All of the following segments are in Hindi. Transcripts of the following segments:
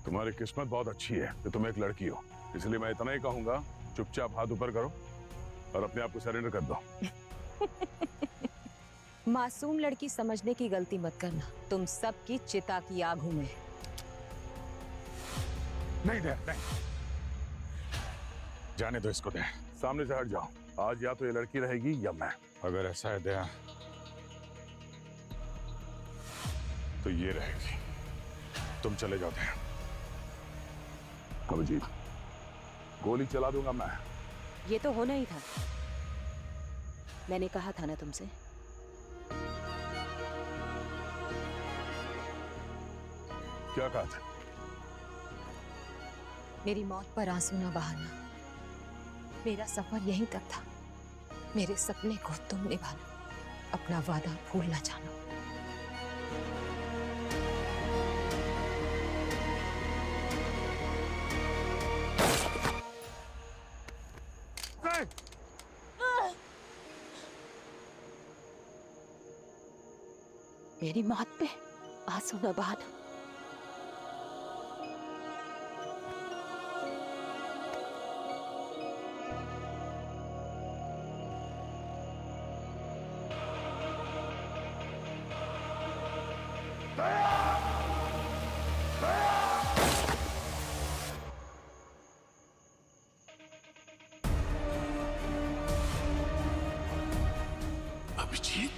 तुम्हारी किस्मत बहुत अच्छी है कि तुम एक लड़की हो, इसलिए मैं इतना ही कहूंगा, चुपचाप हाथ ऊपर करो और अपने आप को सरेंडर कर दो। मासूम लड़की समझने की गलती मत करना, तुम सबकी चिता की आग हूं मैं। नहीं दे, नहीं जाने दो इसको, दे सामने से हट जाओ। आज या तो ये लड़की रहेगी या मैं। अगर ऐसा है दया तो ये रहेगी। तुम चले जाओ दया। अभिजीत, गोली चला दूंगा मैं। ये तो होना ही था, मैंने कहा था ना तुमसे। क्या कहा था? मेरी मौत पर आंसू न बहाना, मेरा सफर यहीं तक था। मेरे सपने को तुम निभाना, अपना वादा भूल न जाना। मेरी मौत पे आंसू न बहाना। अभिजीत,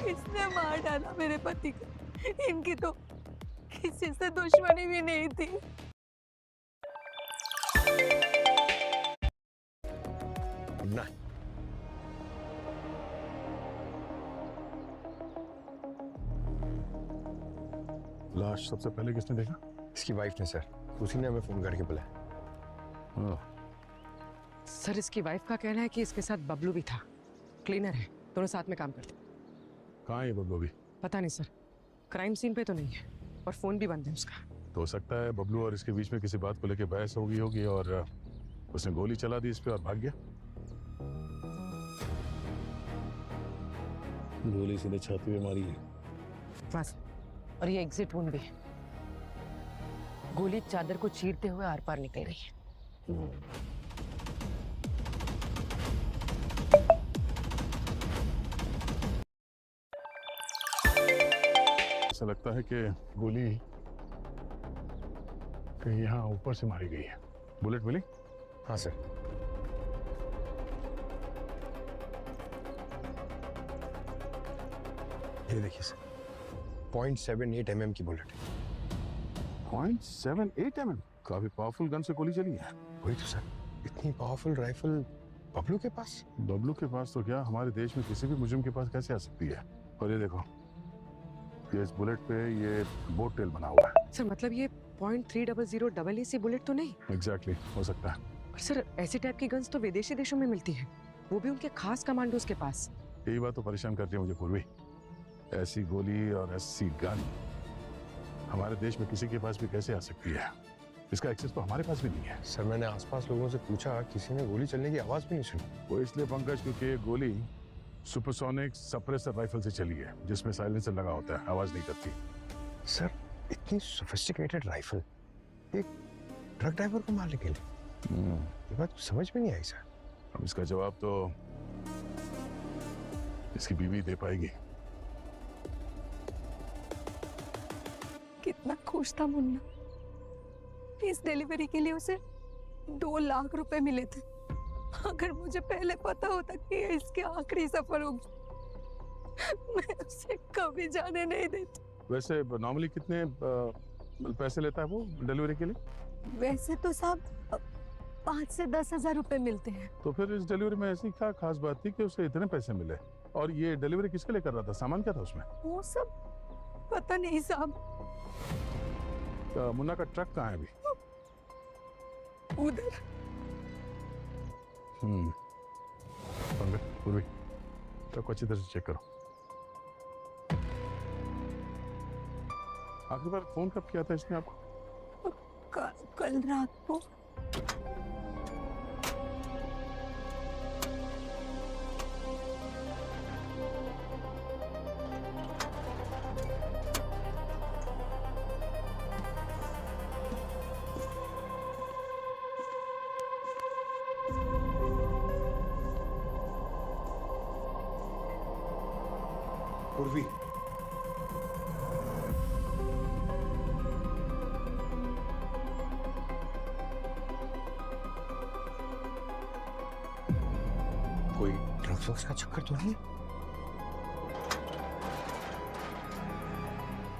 किसने मार डाला मेरे पति को? इनकी तो किसी से दुश्मनी भी नहीं थी। ना लाश सबसे पहले किसने देखा? इसकी वाइफ ने सर, उसी ने हमें फोन करके बुलाया। सर इसकी वाइफ का कहना है कि इसके साथ बबलू भी था, क्लीनर है, दोनों साथ में काम करते। कहाँ है ये बबलू भी? पता नहीं सर, क्राइम सीन पे तो नहीं है और फोन भी बंद है उसका। तो हो सकता है बबलू और इसके बीच में किसी बात को लेकर बहस हो गई होगी और उसने गोली चला दी इस पे और भाग गया। गोली सीधे छाती पे मारी है। बस, और ये एग्जिट वुंड भी है, गोली चादर को चीरते हुए आर पार निकल रही है। ऐसा लगता है कि गोली कहीं यहाँ ऊपर से मारी गई है। बुलेट मिली? हाँ सर। ये देखिए सर, 0.78 mm की बुलेट। 0.78 mm? काफी पावरफुल गन से गोली चली है। वही तो सर, इतनी पावरफुल राइफल बबलू के पास? बबलू के पास तो क्या, हमारे देश में किसी भी मुजरिम के पास कैसे आ सकती है? और ये देखो, ये इस बुलेट पे ये बोट टेल बना हुआ है। सर मतलब ये 0.300 EC बुलेट तो नहीं? एग्जैक्टली, हो सकता है। पर सर ऐसी टाइप की गन्स तो विदेशी देशों में मिलती है, वो भी उनके खास कमांडोज के पास। यही बात तो परेशान करती है मुझे पूर्वी। ऐसी गोली और ऐसी गन हमारे देश में किसी के पास भी कैसे आ सकती है? इसका एक्सेस तो हमारे पास भी नहीं है। सर मैंने आसपास लोगों से पूछा, किसी ने गोली चलने की आवाज भी नहीं सुनी। वो इसलिए पंकज क्योंकि ये गोली सुपरसोनिक सप्रेसर राइफल से चली है, जिसमें साइलेंसर लगा होता है, आवाज नहीं करती। सर इतनी सोफिस्टिकेटेड राइफल एक ट्रक ड्राइवर को मारने के लिए, ये बात समझ में नहीं आई सर। अब इसका जवाब तो इसकी बीवी दे पाएगी। कितना खुश था मुन्ना, इस डिलीवरी के लिए उसे 2 लाख रुपए मिले थे। अगर मुझे पहले पता होता कि ये इसके आखिरी सफर होगी, मैं उसे कभी जाने नहीं देती। वैसे नॉर्मली कितने पैसे लेता है वो डिलीवरी के लिए? वैसे तो साहब 5 से 10 हजार रुपए मिलते हैं। तो फिर इस डिलीवरी में ऐसी क्या खास बात थी कि उसे इतने पैसे मिले? और ये डिलीवरी किसके लिए कर रहा था? सामान क्या था उसमें? वो सब पता नहीं साहब। मुन्ना का ट्रक कहाँ है अभी? उधर। पंकज, पूर्वी, ट्रक को अच्छी तरह से चेक करो। आखिरी बार फोन कब किया था इसने आपको? कल रात को। पूर्वी, कोई ड्रग्स वग्स का चक्कर तो नहीं है?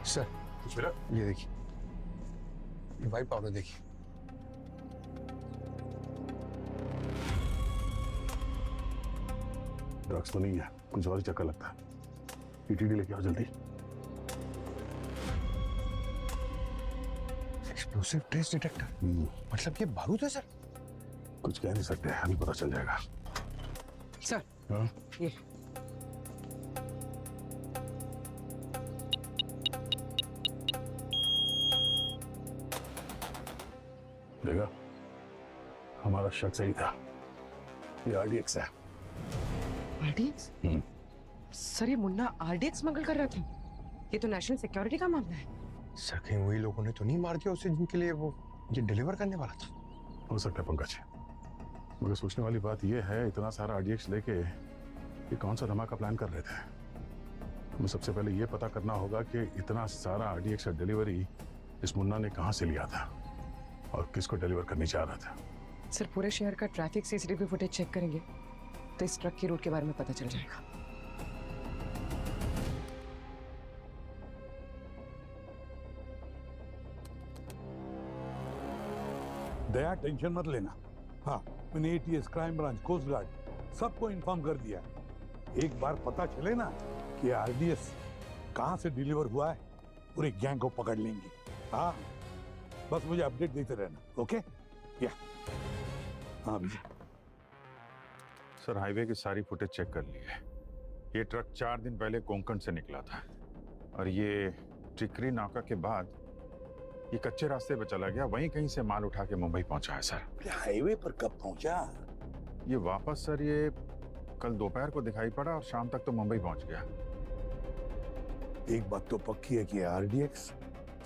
सर, कुछ मिला? ये देखिए, ये वाइट पाउडर देखिए। ड्रग्स तो नहीं है, कुछ और ही चक्कर लगता है। टीटीडी लेके आओ जल्दी। एक्सप्लोसिव ट्रेस डिटेक्टर, मतलब ये बारूद है सर? कुछ कह नहीं सकते, अभी पता चल जाएगा। सर, हाँ? ये देखा, हमारा शक सही था, ये आरडीएक्स है। आरडीएक्स? सर, ये मुन्ना आरडीएक्स स्मगल कर रहा था। ये तो नेशनल सिक्योरिटी का मामला है। सर, कहीं वही लोगों ने तो नहीं मार दिया उसे जिनके लिए वो ये डिलीवर करने वाला था? हो सकता है पंकज, मगर सोचने वाली बात यह है, इतना सारा आरडीएक्स लेके ये कौन सा धमाका प्लान कर रहे थे? हमें सबसे पहले ये पता करना होगा कि इतना सारा आरडीएक्स डिलीवरी इस मुन्ना ने कहां से लिया था और किसको डिलीवर करने जा रहा था। सर, पूरे शहर का ट्रैफिक सीसीटीवी फुटेज चेक करेंगे तो इस ट्रक की रूट के बारे में पता चल जाएगा। दया, टेंशन मत लेना। हाँ, मैंने ATS, crime branch, coast guard सबको इन्फॉर्म कर दिया है। एक बार पता चले ना कि आरडीएस कहाँ से डिलीवर हुआ है, पूरे गैंग को पकड़ लेंगे। हाँ, बस मुझे अपडेट देते रहना। ओके? या हाँ भैया। सर, हाईवे की सारी फुटेज चेक कर ली है। ये ट्रक 4 दिन पहले कोंकण से निकला था और ये टिकरी नाका के बाद ये कच्चे रास्ते पे चला गया, वहीं कहीं से माल उठा के मुंबई पहुंचा है सर। हाईवे पर कब पहुंचा? ये वापस सर ये कल दोपहर को दिखाई पड़ा और शाम तक तो मुंबई पहुंच गया। एक बात तो पक्की है कि आरडीएक्स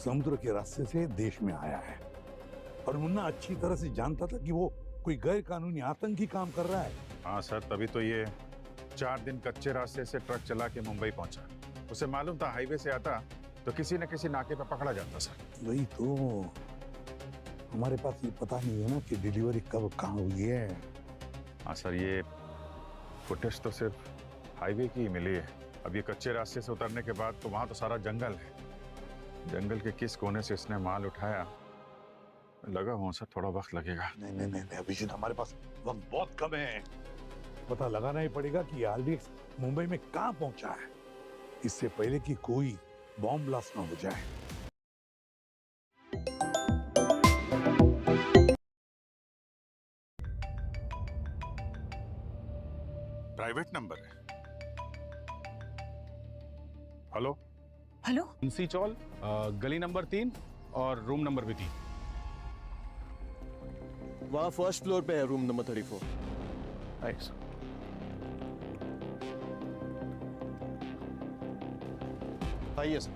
समुद्र के रास्ते से देश में आया है और मुन्ना अच्छी तरह से जानता था कि वो कोई गैर कानूनी आतंकी काम कर रहा है। हाँ सर, तभी तो ये 4 दिन कच्चे रास्ते से ट्रक चला के मुंबई पहुंचा। उसे मालूम था हाईवे से आता तो किसी न किसी नाके पे पकड़ा जाता सर। वही तो, हमारे पास ये पता नहीं है ना कि डिलीवरी कब कहाँ हुई है। हाँ सर, ये फुटेज तो सिर्फ हाईवे की ही मिली है। अब ये कच्चे रास्ते से उतरने के बाद तो वहाँ तो सारा जंगल है। जंगल के किस कोने से इसने माल उठाया, लगा हुआ सर थोड़ा वक्त लगेगा। नहीं नहीं नहीं अभिजीत, हमारे पास वक्त बहुत कम है। पता लगाना ही पड़ेगा कि आरडीएक्स मुंबई में कहाँ पहुंचा है, इससे पहले कि कोई बॉम्ब ब्लास्ट ना हो जाए। प्राइवेट नंबर है। हेलो हेलो, तुलसी चौल, गली नंबर 3 और रूम नंबर भी 3। वहाँ फर्स्ट फ्लोर पे है रूम नंबर 34। नाइस। आइए सर,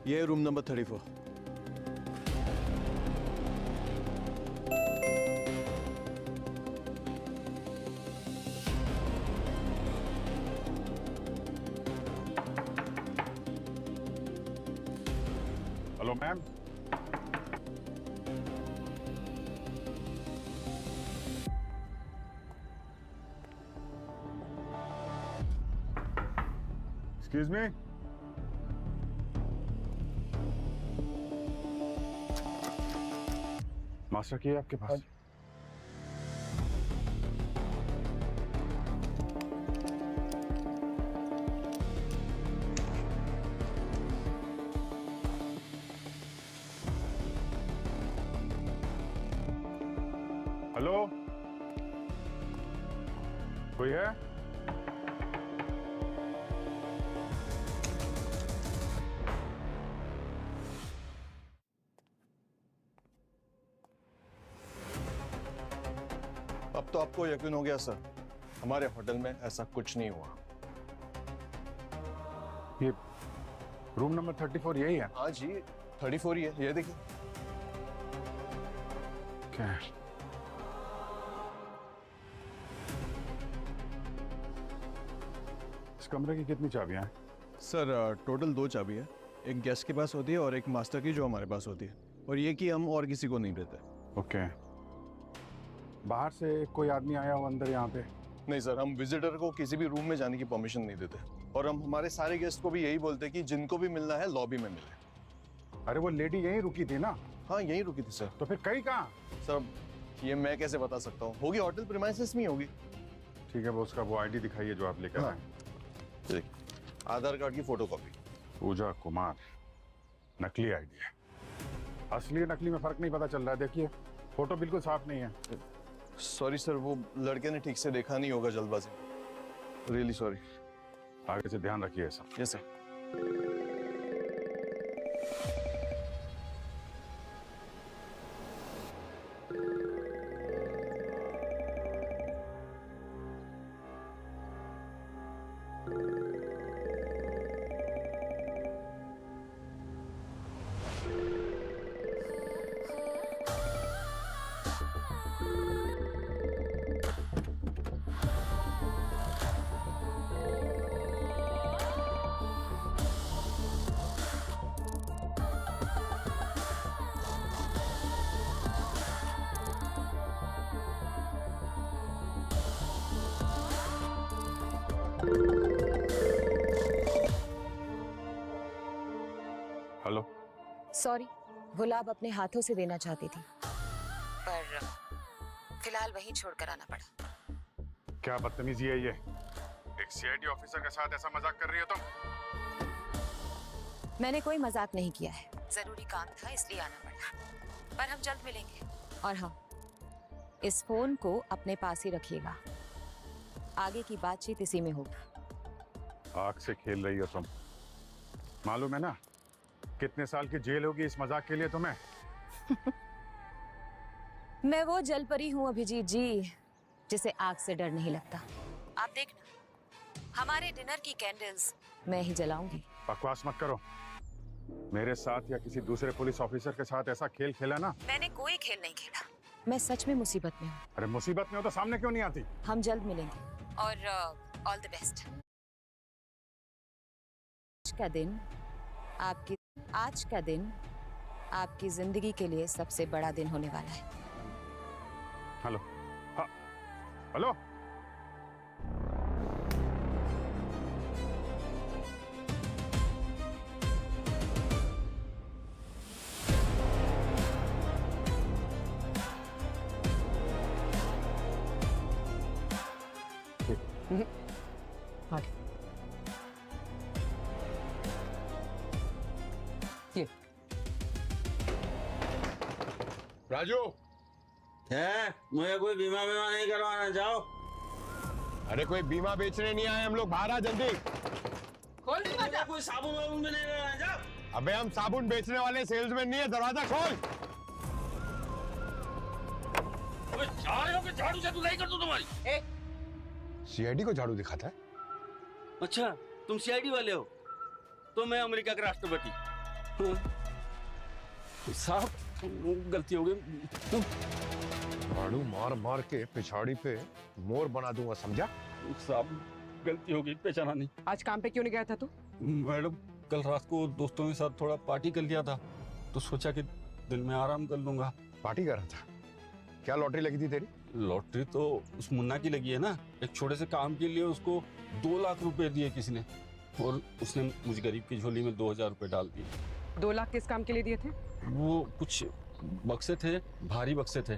ये room number 34। Hello ma'am, excuse me. Master की है आपके पास? हेलो, कोई है? अब तो आपको यकीन हो गया सर, हमारे होटल में ऐसा कुछ नहीं हुआ। ये रूम नंबर 34 यही है? हाँ जी, 34 ही है, ये देखिए। क्या है? इस कमरे की कितनी चाबियां हैं? सर टोटल 2 चाबी है, एक गेस्ट के पास होती है और एक मास्टर की जो हमारे पास होती है, और ये कि हम और किसी को नहीं देते। ओके। बाहर से कोई आदमी आया हो अंदर यहाँ पे? नहीं सर, हम विजिटर को किसी भी रूम में जाने की परमिशन नहीं देते, और हम हमारे सारे गेस्ट को भी यही बोलते हैं कि जिनको भी मिलना है लॉबी में मिले। अरे वो लेडी यहीं रुकी थी ना? हाँ यहीं रुकी थी सर। तो फिर कहीं कहाँ? सर ये मैं कैसे बता सकता हूँ, होगी होटल प्रीमाइसेस में ही होगी। ठीक है, वो उसका वो आईडी दिखाइए जो आप लेकर हाँ। आए। देखिए, आधार कार्ड की फोटोकॉपी। पूजा कुमार, नकली आईडी है। असली नकली में फर्क नहीं पता चल रहा है। देखिए फोटो बिल्कुल साफ नहीं है। सॉरी सर, वो लड़के ने ठीक से देखा नहीं होगा जल्दबाजी। Really sorry. आगे से ध्यान रखिए ऐसा। Yes sir. हेलो। सॉरी, गुलाब अपने हाथों से देना चाहती थी, पर फिलहाल वहीं छोड़कर आना पड़ा। क्या बदतमीजी है ये? एक सीआईडी ऑफिसर के साथ ऐसा मजाक कर रही हो तुम? मैंने कोई मजाक नहीं किया है, जरूरी काम था इसलिए आना पड़ा। पर हम जल्द मिलेंगे। और हाँ, इस फोन को अपने पास ही रखिएगा, आगे की बातचीत इसी में होगी। आग से खेल रही हो तुम। मालूम है ना कितने साल की जेल होगी इस मजाक के लिए तुम्हें? मैं वो जलपरी हूँ अभिजीत जी, जिसे आग से डर नहीं लगता। आप देखना, हमारे डिनर की कैंडल्स मैं ही जलाऊंगी। बकवास मत करो। मेरे साथ या किसी दूसरे पुलिस ऑफिसर के साथ ऐसा खेल खेला ना? मैंने कोई खेल नहीं खेला, मैं सच में मुसीबत में हूँ। अरे मुसीबत में हो तो सामने क्यों नहीं आती? हम जल्द मिलेंगे और ऑल द बेस्ट। आज का दिन आपकी जिंदगी के लिए सबसे बड़ा दिन होने वाला है। हेलो। हाँ हेलो। राजू है, मुझे कोई बीमा नहीं करवाना। जाओ। अरे कोई बीमा बेचने नहीं आए हम लोग, बाहर आ जल्दी। खोल दरवाजा। कोई साबुन वाबुन भी नहीं लेना। जाओ। अबे हम साबुन बेचने वाले सेल्समैन नहीं है, दरवाजा खोल। अबे झाड़ू के झाड़ू से धुलाई कर दूं तुम्हारी। सीआईडी को झाड़ू दिखाता है? अच्छा, तुम सीआईडी वाले हो? तो मैं अमेरिका के राष्ट्रपति। साहब गलती हो गई। झाड़ू मार मार के पिछाड़ी पे मोर बना दूंगा, समझा? साहब गलती हो गई, पहचाना नहीं। आज काम पे क्यों नहीं गया था तू? मैडम कल रात को दोस्तों के साथ थोड़ा पार्टी कर लिया था, तो सोचा कि दिन में आराम कर लूंगा। पार्टी कर रहा था? क्या लॉटरी लगी थी तेरी? लॉटरी तो उस मुन्ना की लगी है ना। एक छोटे से काम के लिए उसको 2 लाख रुपए दिए किसी ने, और उसने मुझ गरीब की झोली में 2000 रुपए डाल दिए। 2 लाख किस काम के लिए दिए थे? वो कुछ बक्से थे, भारी बक्से थे,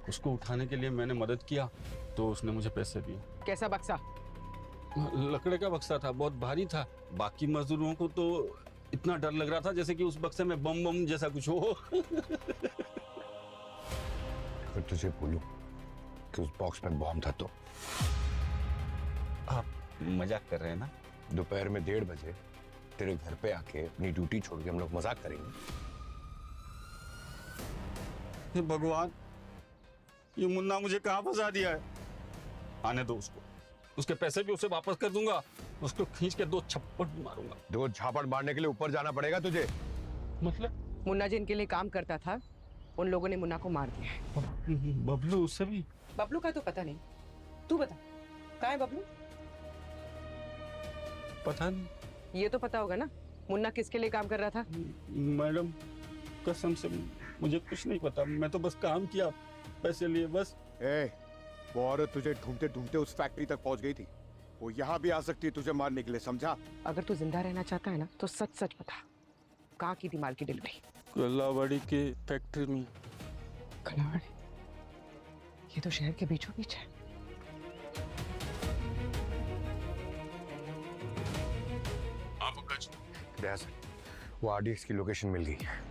उसको उठाने के लिए मैंने मदद किया तो उसने मुझे पैसे दिए। कैसा बक्सा? लकड़े का बक्सा था, बहुत भारी था। बाकी मजदूरों को तो इतना डर लग रहा था जैसे कि उस बक्से में बम बम जैसा कुछ हो। अगर तुझे बोलूं कि उस बॉक्स में बॉम्ब था तो? आप मजाक कर रहे हैं ना? दोपहर में 1:30 बजे तेरे घर पे आके अपनी ड्यूटी छोड़ के हम लोग मजाक करेंगे? हे भगवान, ये मुन्ना मुझे कहाँ फंसा दिया है। आने दो उसको, उसके पैसे भी उसे वापस कर दूंगा, उसको खींच के 2 छप्पड़ मारूंगा। 2 झापड़ मारने के लिए ऊपर जाना पड़ेगा तुझे। मतलब? मुन्ना जिनके लिए काम करता था उन लोगों ने मुन्ना को मार दिया है। बबलू उससे भी? बबलू का तो पता नहीं, तू बता कहाँ है बबलू? पता नहीं। ये तो पता होगा ना मुन्ना किसके लिए काम कर रहा था? मैडम कसम से मुझे कुछ नहीं पता, मैं तो बस काम किया, पैसे लिए बस। वो औरत तुझे ढूंढते ढूंढते उस फैक्ट्री तक पहुंच गई थी, वो यहाँ भी आ सकती है तुझे मारने के लिए, समझा? अगर तू जिंदा रहना चाहता है ना तो सच सच बता, कहाँ की थी माल की डिलीवरी? कलावाड़ी के फैक्ट्री में। कलावाड़ी? ये तो शहर के बीचों बीच है। हाँ पंकज। दया सर, वो आरडीएक्स की लोकेशन मिल गई है।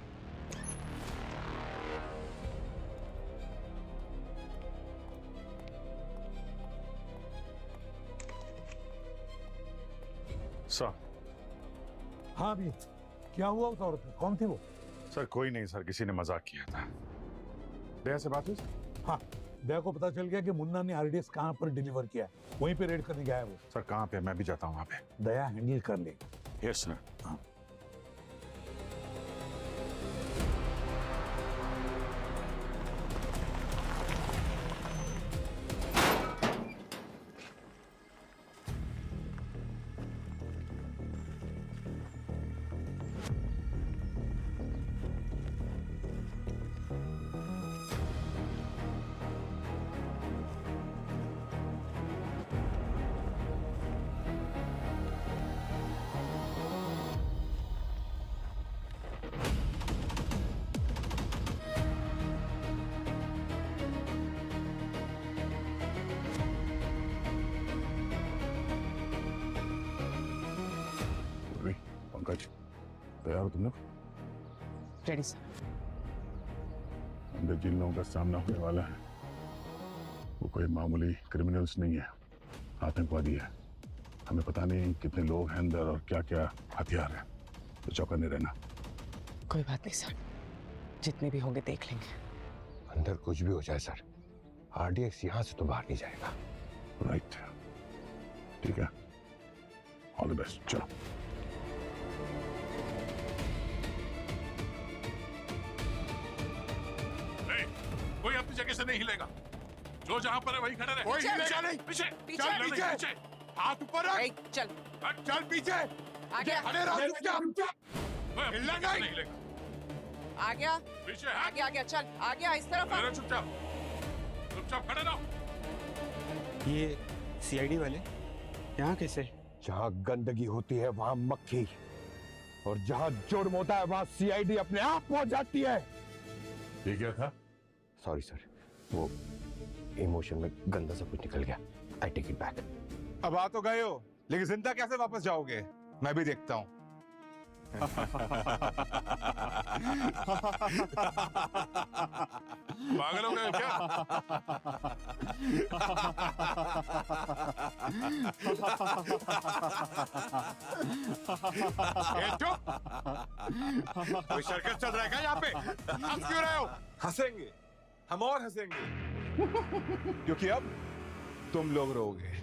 सर। हाँ भी, क्या हुआ उस औरत में? कौन थी वो? सर कोई नहीं सर, किसी ने मजाक किया था। दया से बात हुई? हाँ, दया को पता चल गया कि मुन्ना ने आरडीएक्स कहाँ पर डिलीवर किया है, वहीं पे रेड करने गया है वो। सर कहाँ पे? मैं भी जाता हूँ वहाँ पे। दया हैंडल कर लेगी। Yes sir. हाँ। पंकज तैयार हो तुम लोग? Ready sir. अंदर जिन लोगों का सामना होने वाला है वो कोई मामूली क्रिमिनल्स नहीं है, आतंकवादी है। हमें पता नहीं कितने लोग हैं अंदर और क्या क्या हथियार है, तो चौकन्ने रहना। कोई बात नहीं सर, जितने भी होंगे देख लेंगे। अंदर कुछ भी हो जाए सर, आरडीएक्स यहाँ से तो बाहर नहीं जाएगा। राइट, ठीक है, ऑल द बेस्ट। चलो। कोई अपनी जगह से नहीं हिलेगा, जो जहां पर है वहीं खड़े रहे। कोई हिलेगा नहीं। पीछे पीछे, चल, पीछे। पीछे हाथ ऊपर रख। चल चल पीछे। आगे अरे हिलना नहीं हिलेगा। आ गया, पीछे आगे आ गया, चल आ गया, इस तरफ आ। चुपचाप चुपचाप खड़े रहो। ये सीआईडी वाले यहाँ कैसे? जहाँ गंदगी होती है वहाँ मक्खी, और जहाँ जुर्म होता है वहाँ सीआईडी अपने आप पहुंच जाती है। ये क्या था? सॉरी सर, वो इमोशन में गंदा सा कुछ निकल गया। I take it back. अब आ तो गए हो, लेकिन जिंदा कैसे वापस जाओगे? मैं भी देखता हूँ। पागल हो गए क्या? चुप! कोई शरकत चल रहा है क्या यहाँ पे? हंस क्यों रहे हो? हंसेंगे, हम और हंसेंगे, क्योंकि अब तुम लोग रोगे।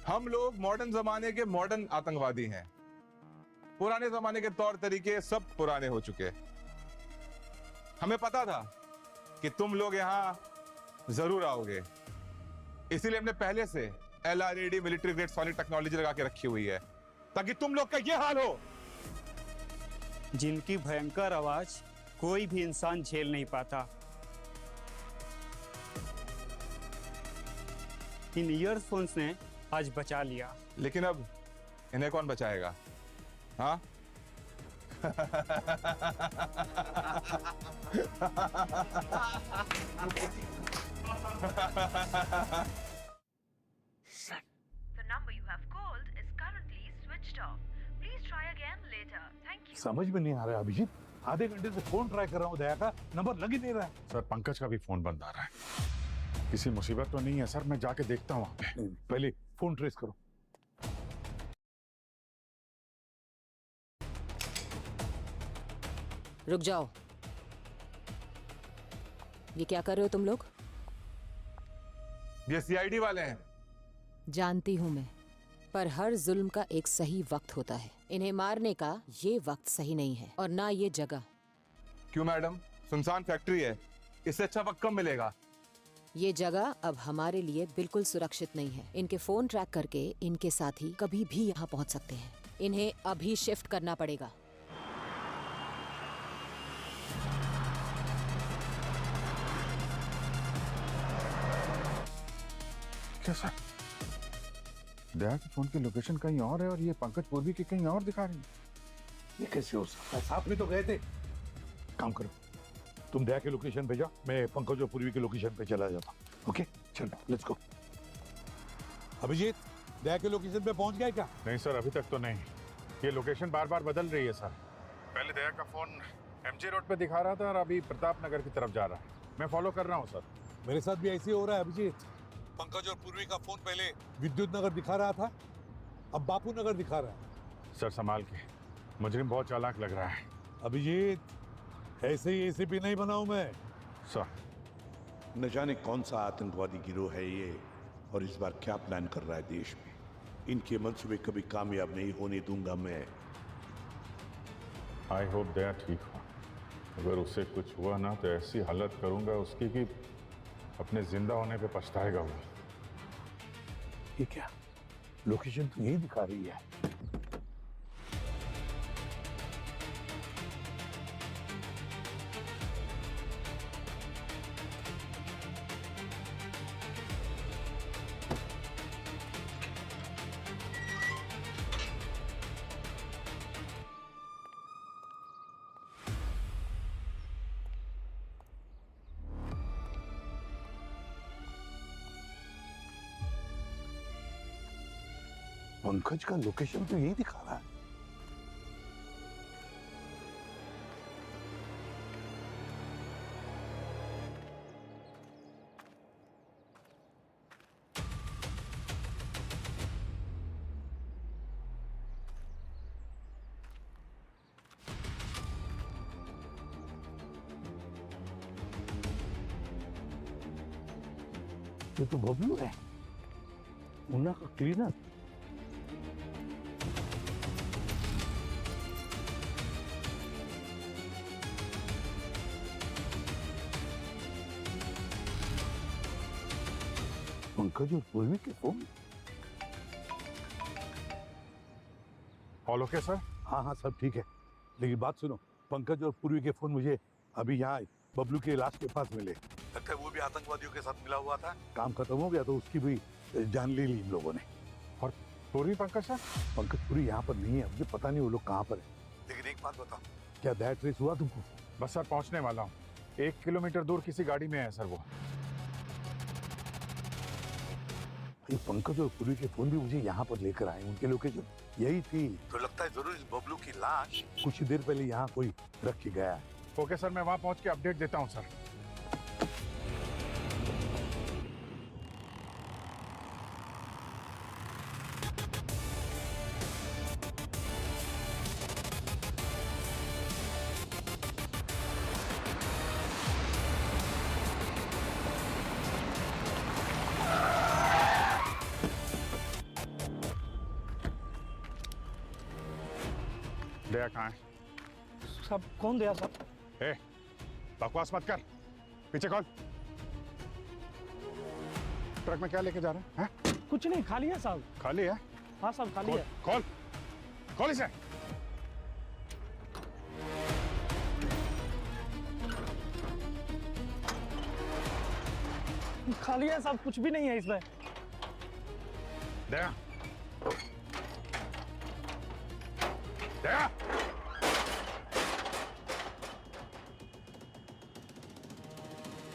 हम लोग मॉडर्न जमाने के मॉडर्न आतंकवादी हैं। पुराने जमाने के तौर तरीके सब पुराने हो चुके। हमें पता था कि तुम लोग यहां जरूर आओगे, इसीलिए हमने पहले से LRAD military grade sonic technology लगा के रखी हुई है ताकि तुम लोग का ये हाल हो। जिनकी भयंकर आवाज कोई भी इंसान झेल नहीं पाता। इन ईयरफोन्स ने आज बचा लिया। लेकिन अब इन्हें कौन बचाएगा? हाँ? समझ में नहीं आ रहा है अभिजीत, आधे घंटे से फोन ट्राई कर रहा हूँ, दया का नंबर लग ही नहीं रहा है। सर पंकज का भी फोन बंद आ रहा है। किसी मुसीबत तो नहीं है सर? मैं जाके देखता हूँ वहां पे। पहले फोन ट्रेस करो। रुक जाओ। ये क्या कर रहे हो तुम लोग? ये CID वाले हैं। जानती हूं मैं, पर हर जुल्म का एक सही वक्त होता है। इन्हें मारने का ये वक्त सही नहीं है और ना ये जगह। क्यों मैडम? सुनसान फैक्ट्री है, इससे अच्छा वक्त कब मिलेगा? ये जगह अब हमारे लिए बिल्कुल सुरक्षित नहीं है। इनके फोन ट्रैक करके इनके साथी कभी भी यहाँ पहुँच सकते हैं। इन्हें अभी शिफ्ट करना पड़ेगा। क्या सर? दया के फोन की लोकेशन कहीं और है और ये पंकज पूर्वी की कहीं और दिखा रही है। ये कैसे हो सकता है? साथ में तो गए थे। काम करो, तुम दया के लोकेशन भेजा, मैं पंकज और पूर्वी के लोकेशन पे चला जाता। ओके चलो लेट्स गो। अभिजीत, दया के लोकेशन पे पहुंच गए क्या? नहीं सर, अभी तक तो नहीं। ये लोकेशन बार बार बदल रही है सर। पहले दया का फोन MG रोड पे दिखा रहा था और अभी प्रताप नगर की तरफ जा रहा है। मैं फॉलो कर रहा हूँ सर। मेरे साथ भी ऐसे ही हो रहा है अभिजीत। पंकज और पूर्वी का फोन पहले विद्युत नगर दिखा रहा था, अब बापू नगर दिखा रहा है। सर संभाल के, मुजरिम बहुत चालाक लग रहा है। अभिजीत, ऐसे ही ACP नहीं बनाऊं मैं। सर न जाने कौन सा आतंकवादी गिरोह है ये और इस बार क्या प्लान कर रहा है देश में। इनके मंसूबे कभी कामयाब नहीं होने दूंगा मैं। आई होप दया ठीक हो। अगर उससे कुछ हुआ ना तो ऐसी हालत करूंगा उसकी कि अपने जिंदा होने पे पछताएगा वो। ये क्या? लोकेशन तो यही दिखा रही है। पंकज का लोकेशन तो यही दिखा रहा है। ये तो बबलू है, मुन्ना का क्लीनर। पंकज और पूर्वी के फोन। All okay sir? हाँ हाँ सब ठीक है, लेकिन बात सुनो, पंकज और पूर्वी के फोन मुझे अभी यहाँ बबलू के लाश के पास मिले। लगता है वो भी आतंकवादियों के साथ मिला हुआ था। काम खत्म हो गया तो उसकी भी जान ले ली इन लोगों ने। और पूर्वी पंकज सर? पंकज पूरी यहाँ पर नहीं है, मुझे पता नहीं वो लोग कहाँ पर है। लेकिन एक बात बताओ, क्या दया ट्रेस हुआ तुमको? बस सर पहुँचने वाला हूँ। 1 किलोमीटर दूर किसी गाड़ी में है सर वो। ये पंकज और पूर्वी के फोन भी मुझे यहाँ पर लेकर आए, उनके लोकेशन यही थी। तो लगता है जरूर इस बबलू की लाश कुछ देर पहले यहाँ कोई रख के गया है। ओके सर, मैं वहाँ पहुँच के अपडेट देता हूँ सर। दया कहाँ है? सब कौन दया साहब? ए, बकवास मत कर। पीछे कौन? ट्रक में क्या लेके जा रहे हैं? कुछ नहीं, खाली है साहब। खाली है? हाँ साहब, खाली है। खोल, खोल इसे। खाली है साहब, कुछ भी नहीं है इसमें। दया, दया,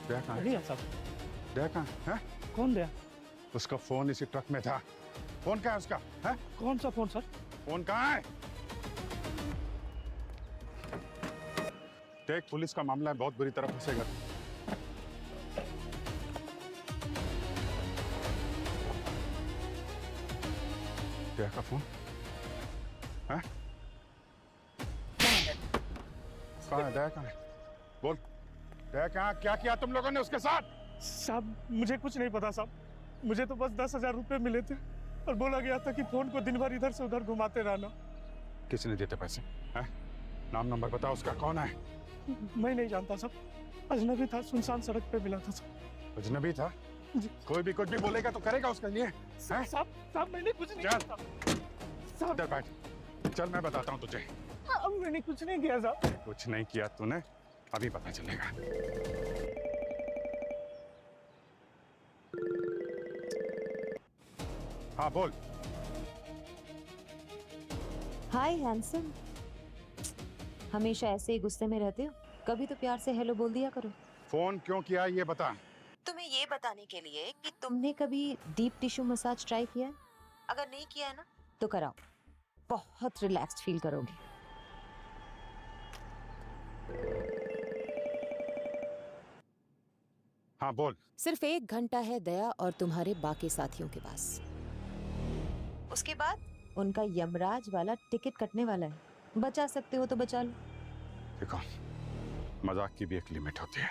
दया कहाँ है? साहब। दया कहाँ है? कौन दया? उसका फोन इसी ट्रक में था। फोन कहाँ है उसका? है? कौन सा फोन सर? फोन कहाँ है? देख, पुलिस का मामला है, बहुत बुरी तरह फंसेगा। दया का फोन है? कहाँ है? दया कहाँ है? बोल, दया कहाँ? क्या किया तुम लोगों ने उसके साथ? साहब मुझे कुछ नहीं पता साहब, मुझे तो बस 10,000 रुपए मिले थे और बोला गया था कि फोन को दिन भर इधर से उधर घुमाते रहना। किसने देते पैसे? है? नाम नंबर बताओ उसका, कौन है? मैं नहीं जानता साहब, अजनबी था, सुनसान सड़क पे मिला था साहब। अजनबी था? कोई भी कुछ भी बोलेगा तो करेगा उसके लिए? साहब मैंने कुछ नहीं चल किया। इधर बैठ, चल मैं बताता हूँ तुझे। मैंने कुछ नहीं किया साहब। कुछ नहीं किया तूने, अभी पता चलेगा। हाँ बोल। हाय हैंडसम, हमेशा ऐसे ही गुस्से में रहते हो? कभी तो प्यार से हेलो बोल दिया करो। फोन क्यों किया ये बता। तुम्हें ये बताने के लिए कि तुमने कभी डीप टिश्यू मसाज ट्राई किया है? अगर नहीं किया है ना तो कराओ, बहुत रिलैक्स्ड फील करोगे। हाँ बोल। सिर्फ 1 घंटा है दया और तुम्हारे बाकी साथियों के पास, उसके बाद उनका यमराज वाला टिकट कटने वाला है। बचा सकते हो तो बचा लो। देखो, मजाक की भी एक लिमिट होती है।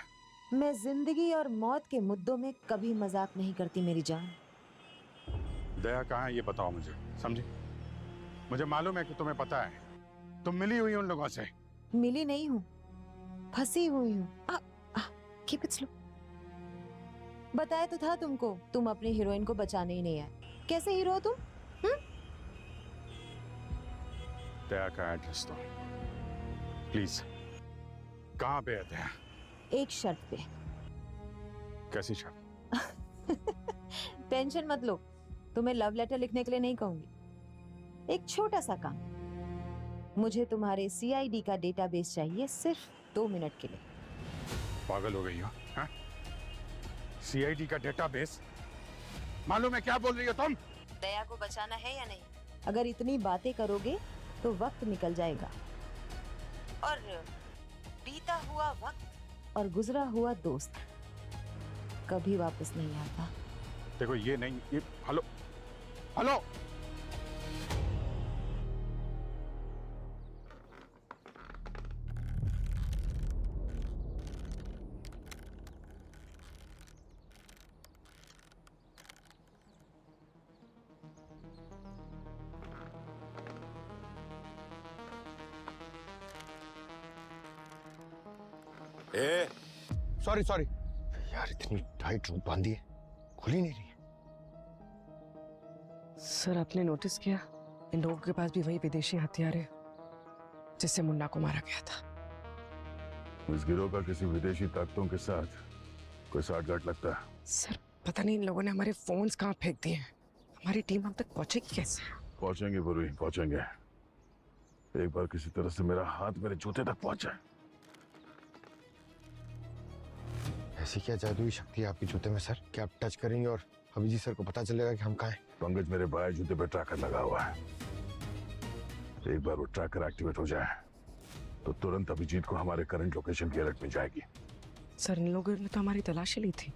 मैं जिंदगी और मौत के मुद्दों में कभी मजाक नहीं करती मेरी जान। दया कहाँ है ये बताओ मुझे, समझी? मुझे मालूम है कि तुम्हें पता है, तुम मिली हुई उन लोगों से। मिली नहीं हूँ, फंसी हुई हूँ। Keep it slow. बताया तो था तुमको, तुम अपनी हीरोइन को बचाने ही नहीं आए। कैसे हीरो हो तुम? दया का एड्रेस दो प्लीज। कहाँ पे है दया? एक शर्त पे। कैसी शर्त? टेंशन मत लो, तुम्हें लव लेटर लिखने के लिए नहीं कहूंगी। एक छोटा सा काम, मुझे तुम्हारे CID का डेटाबेस चाहिए सिर्फ 2 मिनट के लिए। पागल हो गई हो? हाँ? CID का डेटाबेस? मालूम है क्या बोल रही हो तुम? दया को बचाना है या नहीं? अगर इतनी बातें करोगे तो वक्त निकल जाएगा, और बीता हुआ वक्त और गुजरा हुआ दोस्त कभी वापस नहीं आता। देखो ये नहीं, ये हेलो हेलो। सॉरी यार, इतनी टाइट रूप बांधी है, खुल ही नहीं रही है। सर आपने नोटिस किया, इन लोगों के पास भी वही विदेशी हथियार है जिससे मुन्ना को मारा गया था। इस गिरोह का किसी विदेशी ताकतों के साथ कोई साठगांठ लगता है। सर पता नहीं इन लोगों ने हमारे फोन्स कहाँ फेंक दिए हैं। हमारी टीम हम तक पहुंचेगी कैसे? पहुंचेंगे पूर्वी, पहुंचेंगे। एक बार किसी तरह से मेरा हाथ मेरे जूते तक पहुंचा। ऐसी क्या जादुई शक्ति है आपके जूते में सर, कि आप टच करेंगे और अभिजीत सर को पता चलेगा कि हम कहाँ हैं? पंकज, मेरे बाएं जूते पे ट्रैकर लगा हुआ है। एक बार वो ट्रैकर एक्टिवेट हो जाए तो तुरंत अभिजीत को हमारे करंट लोकेशन की अलर्ट मिल जाएगी। सर इन लोगों ने तो हमारी तलाशी ली थी,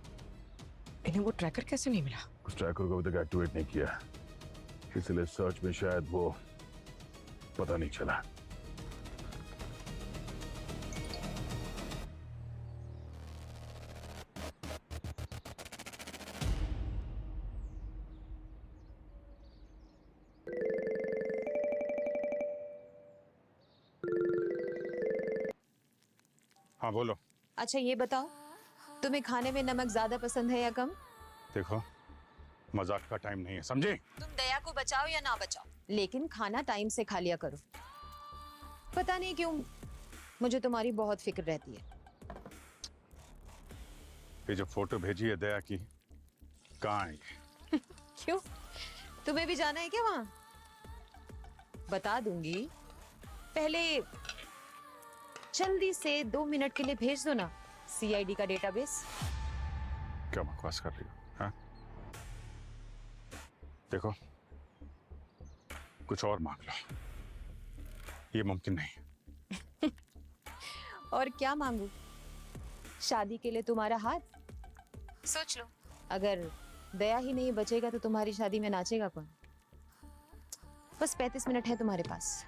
इन्हें वो ट्रैकर कैसे नहीं मिला? उस ट्रैकर को अभी तक एक्टिवेट नहीं किया, इसलिए सर्च में शायद वो पता नहीं चला। हाँ बोलो। अच्छा ये बताओ, तुम्हें खाने में नमक ज्यादा पसंद है या कम? देखो, मजाक का टाइम नहीं है, समझे? तुम दया को बचाओ या ना बचाओ, लेकिन खाना टाइम से खा लिया करो। पता नहीं क्यों मुझे तुम्हारी बहुत फिक्र रहती है। ये जो फोटो भेजी है दया की, कहाँ है ये? क्यों, तुम्हें भी जाना है क्या वहां? बता दूंगी, पहले जल्दी से 2 मिनट के लिए भेज दो ना CID का डेटाबेस। क्या बकवास कर रही हो? हाँ? देखो, कुछ और मांग लो, ये मुमकिन नहीं। और क्या मांगू? शादी के लिए तुम्हारा हाथ? सोच लो, अगर दया ही नहीं बचेगा तो तुम्हारी शादी में नाचेगा कौन? बस 35 मिनट है तुम्हारे पास।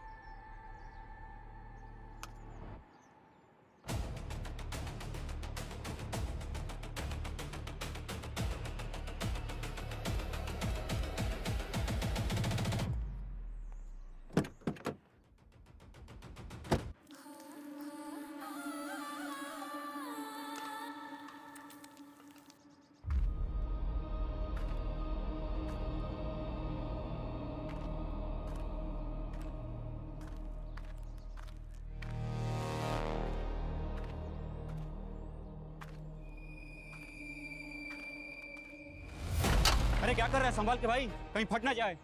अरे क्या कर रहा है, संभाल के भाई, कहीं फट ना जाए।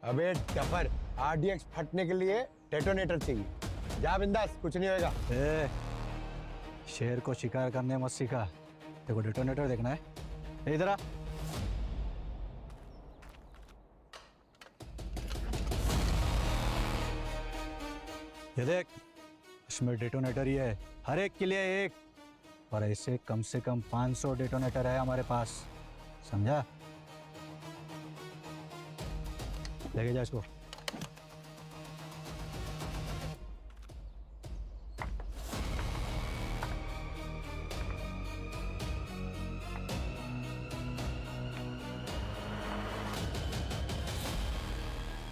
अबे टफर, RDX फटने के लिए डेटोनेटर चाहिए। जा बिंदास, कुछ नहीं होएगा। शेर को शिकार करने मत सीखा, देखो डेटोनेटर देखना है। इधर आ। ये देख, इसमें डेटोनेटर ही है, हर एक के लिए एक, और ऐसे कम से कम 500 डेटोनेटर है हमारे पास, समझा? लेके जा इसको।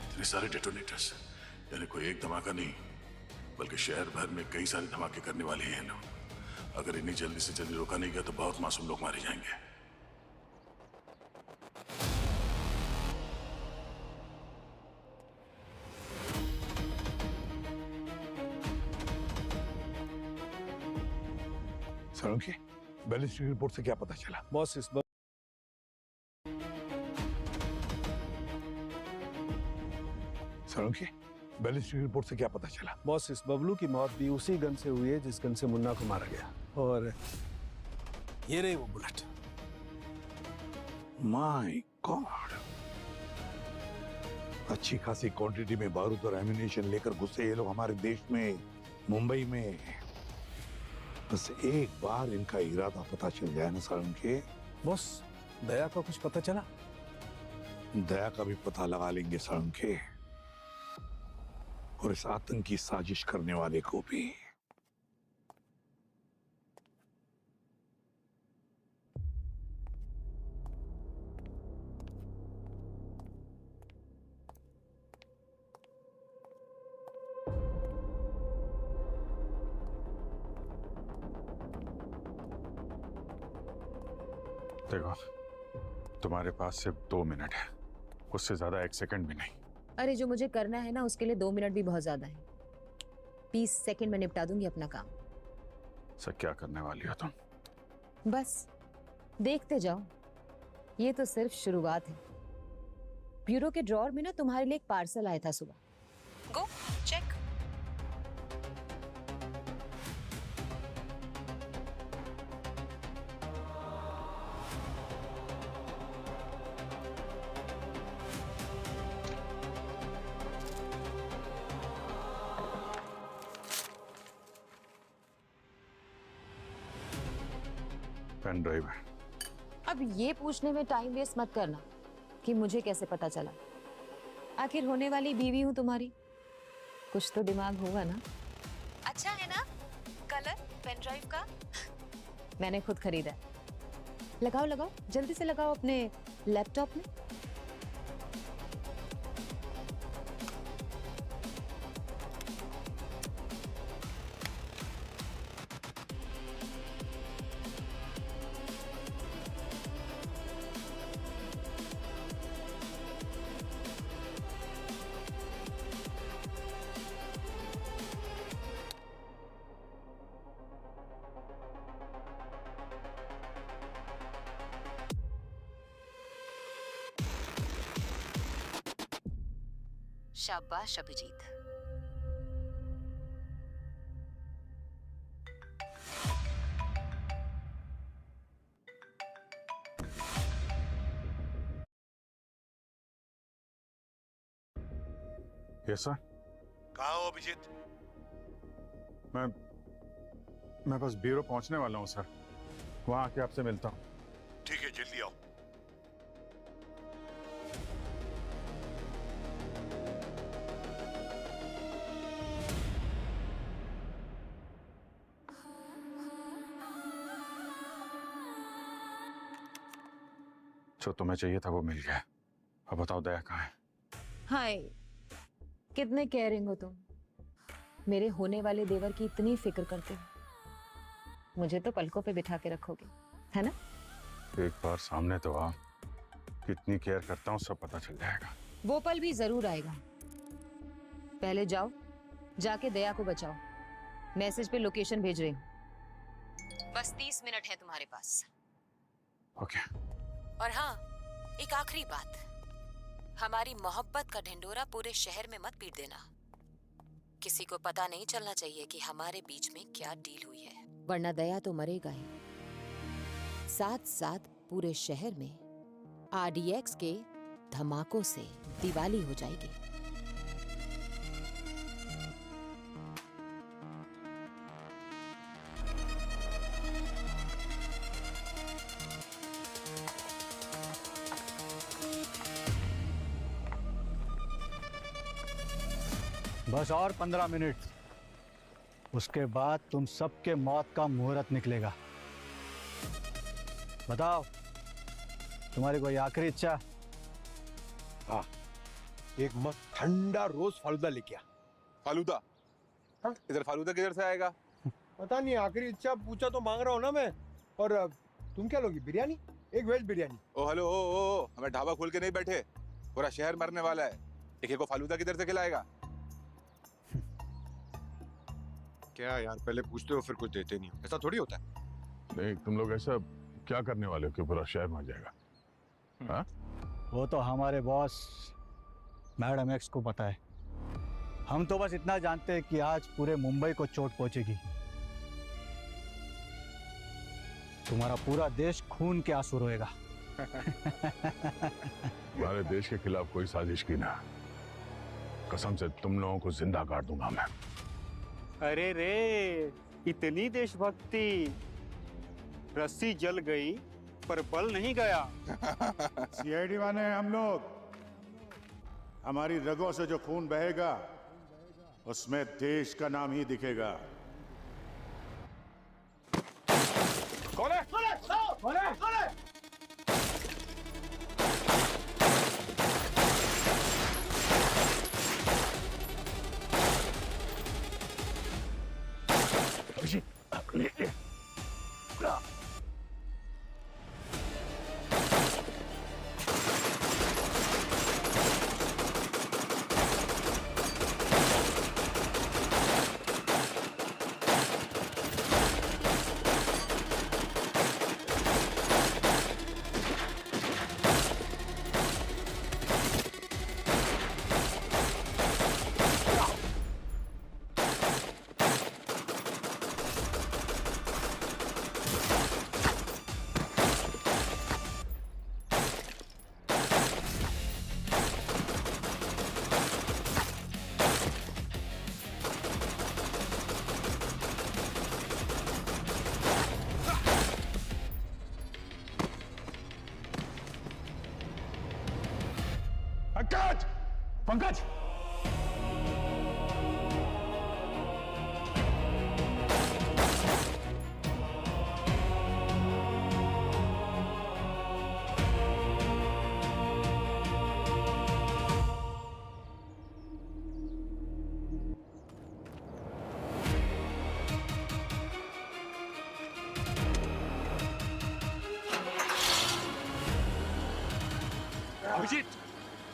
इतने सारे डेटोनेटर्स, यानी कोई एक धमाका नहीं बल्कि शहर भर में कई सारे धमाके करने वाले हैं लोग। अगर इन्हें जल्दी से जल्दी रोका नहीं गया तो बहुत मासूम लोग मारे जाएंगे। सड़ोंकी, बैलिस्टिक रिपोर्ट से क्या पता चला? बॉस, इस सड़ोंकी, बैलिस्टिक रिपोर्ट से क्या पता चला? बॉस, इस बबलू की मौत भी उसी गन से हुई है जिस गन से मुन्ना को मारा गया, और ये रही वो बुलेट। माय गॉड, अच्छी खासी क्वांटिटी में बारूद और एम्यूनेशन लेकर घुसे ये लोग हमारे देश में, मुंबई में। बस एक बार इनका इरादा पता चल जाए ना सड़ोंकी। बॉस, दया का कुछ पता चला? दया का भी पता लगा लेंगे सड़ोंकी, और इस आतंकी साजिश करने वाले को भी। देखो, तुम्हारे पास सिर्फ 2 मिनट है, उससे ज्यादा 1 सेकंड भी नहीं। अरे जो मुझे करना है ना, उसके लिए 2 मिनट भी बहुत ज्यादा है। 20 सेकंड में निपटा दूंगी अपना काम। सर, क्या करने वाली हो तुम? बस देखते जाओ, ये तो सिर्फ शुरुआत है। ब्यूरो के ड्रॉर में ना तुम्हारे लिए एक पार्सल आया था सुबह। Go check. पेन ड्राइव है। अब ये पूछने में टाइम वेस्ट मत करना कि मुझे कैसे पता चला। आखिर होने वाली बीवी हूं तुम्हारी, कुछ तो दिमाग होगा ना। अच्छा है ना कलर पेन ड्राइव का? मैंने खुद खरीदा। लगाओ लगाओ, जल्दी से लगाओ अपने लैपटॉप में। शाबाश अभिजीत। Yes sir. कहाँ हो अभिजीत? मैं बस ब्यूरो पहुंचने वाला हूं सर, वहां आके आपसे मिलता हूं। ठीक है, जल्दी आओ। जो तुम्हें चाहिए था वो मिल गया। अब बताओ दया कहाँ है? हाय, कितने केयरिंग हो तुम। मेरे होने वाले देवर की इतनी फिक्र करते हो। मुझे तो पलकों पे बिठा के रखोगे, है ना? एक बार सामने तो आ, कितनी केयर करता हूँ सब पता चल जाएगा। वो पल भी जरूर आएगा। पहले जाओ, जाके दया को बचाओ। मैसेज पे लोकेशन भेज रही हूँ। बस 30 मिनट है तुम्हारे पास। ओके। और हाँ, एक आखिरी बात, हमारी मोहब्बत का ढिंडोरा पूरे शहर में मत पीट देना। किसी को पता नहीं चलना चाहिए कि हमारे बीच में क्या डील हुई है, वरना दया तो मरेगा ही। साथ साथ पूरे शहर में RDX के धमाकों से दिवाली हो जाएगी। बस और 15 मिनट, उसके बाद तुम सबके मौत का मुहूर्त निकलेगा। बताओ, तुम्हारी कोई आखिरी इच्छा? हाँ, एक मस्त ठंडा रोज फालूदा लेके आ। फालूदा? हाँ? इधर फालूदा किधर से आएगा? पता नहीं, आखिरी इच्छा पूछा तो मांग रहा हूँ ना मैं। और तुम क्या लोगी? बिरयानी? एक वेज बिरयानी। ओ हेलो, ओ हमें ढाबा खोल के नहीं बैठे, पूरा शहर मरने वाला है। एक को फालूदा किधर से खिलाएगा? क्या यार, पहले पूछते हो फिर कुछ देते नहीं हो, ऐसा थोड़ी होता है। नहीं, तुम लोग ऐसा क्या करने वाले हो कि पूरा शहर मर जाएगा? हाँ? वो तो हमारे बॉस मैडम एक्स को पता है। हम तो बस इतना जानते हैं कि आज पूरे मुंबई को चोट पहुंचेगी। तुम्हारा पूरा देश खून के आंसू रोएगा। हमारे देश के खिलाफ कोई साजिश की ना, कसम से तुम लोगों को जिंदा काट दूंगा मैं। अरे रे, इतनी देशभक्ति। रस्सी जल गई पर बल नहीं गया। CID वाले हम लोग, हमारी रगों से जो खून बहेगा उसमें देश का नाम ही दिखेगा। कौन है? कौन है? कौन है? पंकज! पंकज! अभिजीत,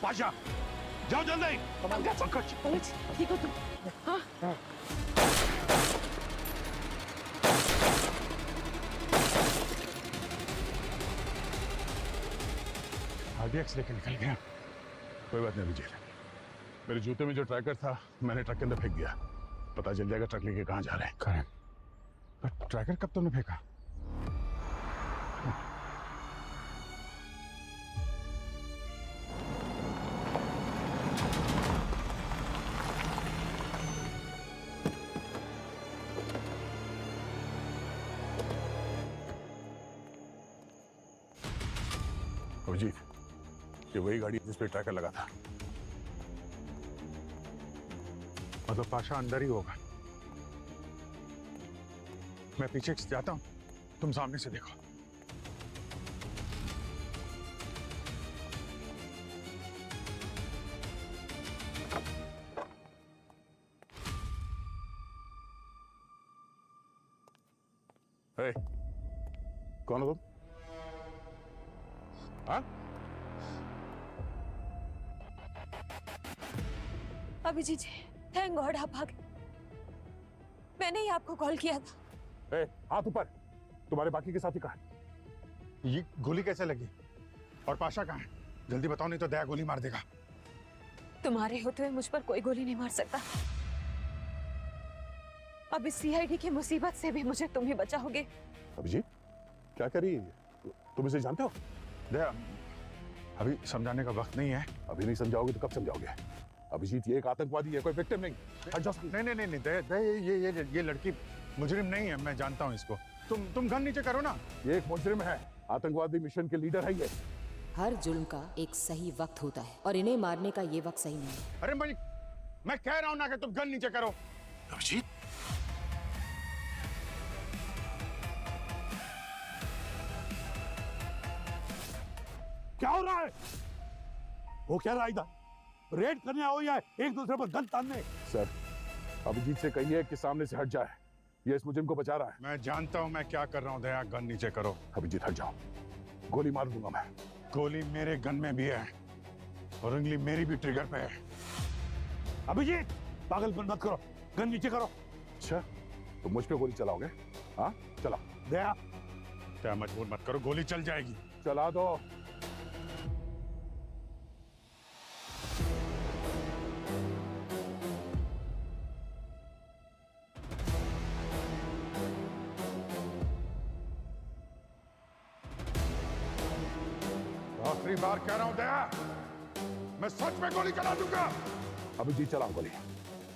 पाशा, जाओ जल्दी। पंकज, ठीक हो तुम? हाँ। RDX लेके निकल गया। कोई बात नहीं अभिजीत, मेरे जूते में जो ट्रैकर था मैंने ट्रक के अंदर फेंक दिया। पता चल जाएगा ट्रक लेके कहाँ जा रहे हैं। करेक्ट। ट्रैकर कब तुमने फेंका? अभिजीत, ये वही गाड़ी जिस पे ट्रैकर लगा था। मतलब पाशा अंदर ही होगा। मैं पीछे से जाता हूं, तुम सामने से देखो। हे, कौन हो तुम? हाँ? अभिजीत जी, थैंक गॉड आप आ गए। मैंने ही आपको कॉल किया था। ए, हाथ ऊपर। तुम्हारे बाकी के साथी कहाँ हैं? ये गोली कैसे लगी? और पाशा कहाँ है? जल्दी बताओ, नहीं तो दया गोली मार देगा। तुम्हारे होते हुए मुझ पर कोई गोली नहीं मार सकता। अब इस सीआईडी की मुसीबत से भी मुझे तुम ही बचाओगे। अभिजीत, क्या कर रही है? तुम इसे जानते हो? दया, अभी समझाने का वक्त नहीं है। अभी नहीं समझाओगे तो कब समझाओगे? अभिजीत, ये एक आतंकवादी है, कोई विक्टिम नहीं। नहीं, दया, ये लड़की मुजरिम नहीं है, मैं जानता हूँ इसको। तुम गन नीचे करो ना। ये एक मुजरिम है, आतंकवादी मिशन के लीडर है ये। हर जुल्म का एक सही वक्त होता है और इन्हें मारने का ये वक्त सही नहीं है। अरे मैं कह रहा हूँ ना कि तुम गन नीचे करो। अभिजीत, क्या हो रहा है? वो क्या रहा इधर? रेड करने आओ या एक दूसरे पर गन तानने? सर, अभिजीत से कहिए कि सामने से हट जाए। ये इस मुजरिम को बचा रहा है। मैं जानता हूँ मैं क्या कर रहा हूँ। दया, गन नीचे करो। अभिजीत हट जाओ, गोली मार दूंगा मैं। गोली मेरे गन में भी है और उंगली मेरी भी ट्रिगर पे है। अभिजीत, पागलपन मत करो, गन नीचे करो। अच्छा, तो मुझ पे गोली चलाओगे? हाँ, चलाओ। दया, क्या मजबूर मत करो, गोली चल जाएगी। चला दो। आखिरी बार कह रहा हूं दया, मैं सच में गोली चला दूंगा। अभिजीत, चलाओ गोली,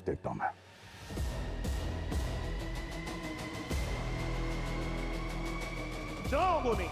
देखता हूं मैं। चलाओ गोली।